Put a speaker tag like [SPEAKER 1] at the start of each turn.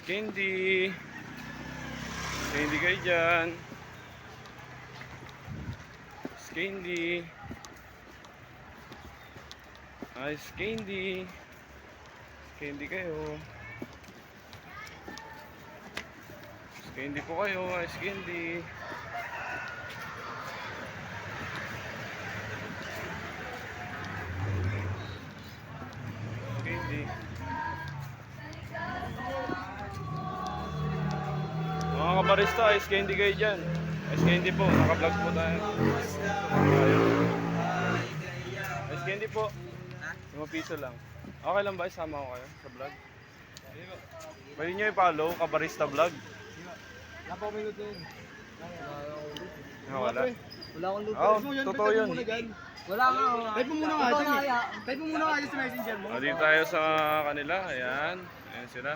[SPEAKER 1] Candy. Candy kayo dyan. Candy. Ice candy. Candy kayo. Candy po kayo. Ice candy. Candy. Mga kabarista, ice candy kayo dyan. Ice candy po, naka-vlog po tayo. Ice candy po. 5 piso lang. Okay lang ba? Isama ko kayo sa vlog? Pwede nyo i-follow, kabarista vlog.
[SPEAKER 2] Wala pa minuto yun.
[SPEAKER 1] Wala.
[SPEAKER 2] Wala akong lupa.
[SPEAKER 1] Oo, totoo yun.
[SPEAKER 2] Wala nga. Type mo muna nga dyan eh. Type mo muna nga dyan sa messenger mo.
[SPEAKER 1] Dito tayo sa kanila. Ayan. Ayan sila.